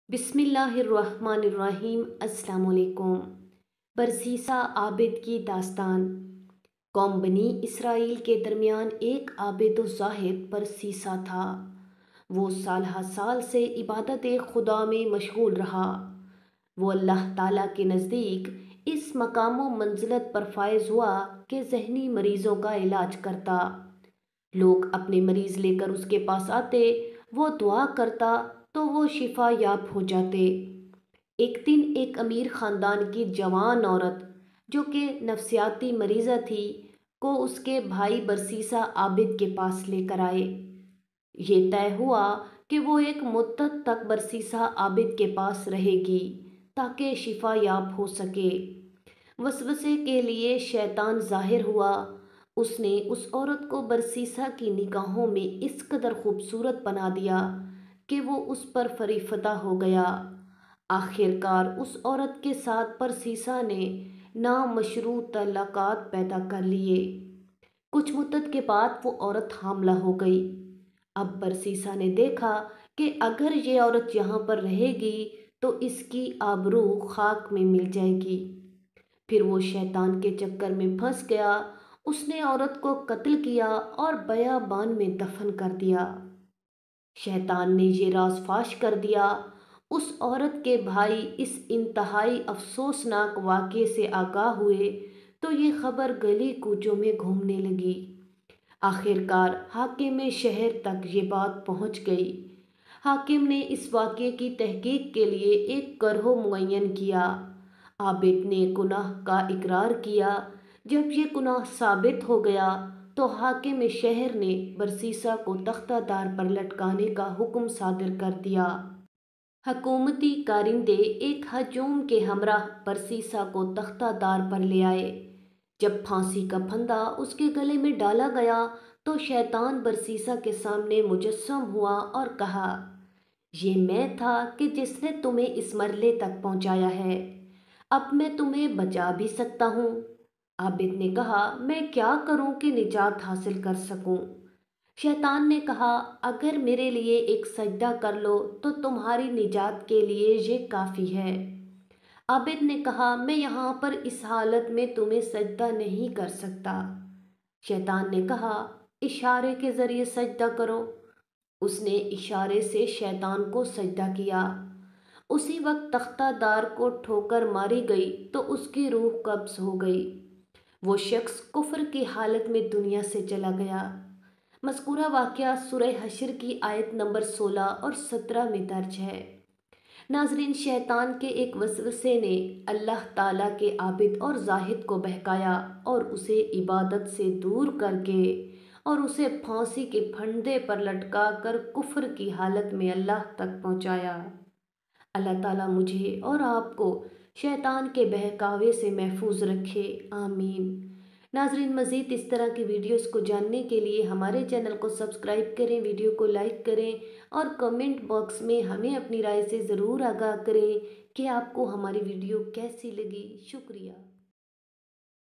बिस्मिल्लाहिर्रहमानिर्रहीम। अस्सलाम वालेकुम। बरसीसा आबिद की दास्तान। कौम बनी इसराइल के दरमियान एक आबिद व ज़ाहिद बरसीसा था। वो साल हर साल से इबादत खुदा में मशगूल रहा। वो अल्लाह ताला के नज़दीक इस मकाम व मंजिलत पर फायज हुआ कि जहनी मरीज़ों का इलाज करता। लोग अपने मरीज़ लेकर उसके पास आते, वो दुआ करता तो वो शिफा याब हो जाते। एक दिन एक अमीर ख़ानदान की जवान औरत जो कि नफसियाती मरीज़ा थी को उसके भाई बरसीसा आबिद के पास लेकर आए। ये तय हुआ कि वो एक मुद्दत तक बरसीसा आबिद के पास रहेगी ताकि शिफा याब हो सके। वसवसे के लिए शैतान ज़ाहिर हुआ। उसने उस औरत को बरसीसा की निगाहों में इस कदर खूबसूरत बना दिया कि वो उस पर फरीफता हो गया। आखिरकार उस औरत के साथ बरसीसा ने नामशरू तल्लुकात पैदा कर लिए। कुछ मुद्दत के बाद वो औरत हामला हो गई। अब बरसीसा ने देखा कि अगर ये औरत यहाँ पर रहेगी तो इसकी आबरू खाक में मिल जाएगी। फिर वो शैतान के चक्कर में फंस गया। उसने औरत को कत्ल किया और बयाबान में दफन कर दिया। शैतान ने ये राज फाश कर दिया। उस औरत के भाई इस इंतहाई अफसोसनाक वाक़े से आगाह हुए तो ये खबर गली कूचों में घूमने लगी। आखिरकार हाकिम शहर तक ये बात पहुंच गई। हाकिम ने इस वाक़े की तहकीक के लिए एक गिरोह मुअय्यन किया। आबिद ने गुनाह का इकरार किया। जब ये गुनाह साबित हो गया तो हाकिम शहर ने बरसीसा को तख्तादार पर लटकाने का हुक्म सादिर कर दिया। हकूमती कारिंदे एक हजूम के हमराह बरसीसा को तख्तादार पर ले आए। जब फांसी का फंदा उसके गले में डाला गया तो शैतान बरसीसा के सामने मुजस्सम हुआ और कहा, ये मैं था कि जिसने तुम्हें इस मरले तक पहुंचाया है। अब मैं तुम्हें बचा भी सकता हूँ। आबिद ने कहा, मैं क्या करूं कि निजात हासिल कर सकूं। शैतान ने कहा, अगर मेरे लिए एक सजदा कर लो तो तुम्हारी निजात के लिए ये काफ़ी है। आबिद ने कहा, मैं यहाँ पर इस हालत में तुम्हें सजदा नहीं कर सकता। शैतान ने कहा, इशारे के ज़रिए सजदा करो। उसने इशारे से शैतान को सजदा किया। उसी वक्त तख्तादार को ठोकर मारी गई तो उसकी रूह कब्ज़ हो गई। वो शख्स कुफ्र की हालत में दुनिया से चला गया। मज़कूरा वाक़या सूरह हश्र की आयत नंबर 16 और 17 में दर्ज है। नाज़रीन, शैतान के एक वसवसे ने अल्लाह ताला के आबिद और ज़ाहिद को बहकाया और उसे इबादत से दूर करके और उसे फांसी के फंदे पर लटका कर कुफ्र की हालत में अल्लाह तक पहुँचाया। अल्लाह ताला मुझे और आपको शैतान के बहकावे से महफूज रखे, आमीन। नाजरीन, मज़ीद इस तरह की वीडियोस को जानने के लिए हमारे चैनल को सब्सक्राइब करें, वीडियो को लाइक करें और कमेंट बॉक्स में हमें अपनी राय से ज़रूर आगाह करें कि आपको हमारी वीडियो कैसी लगी। शुक्रिया।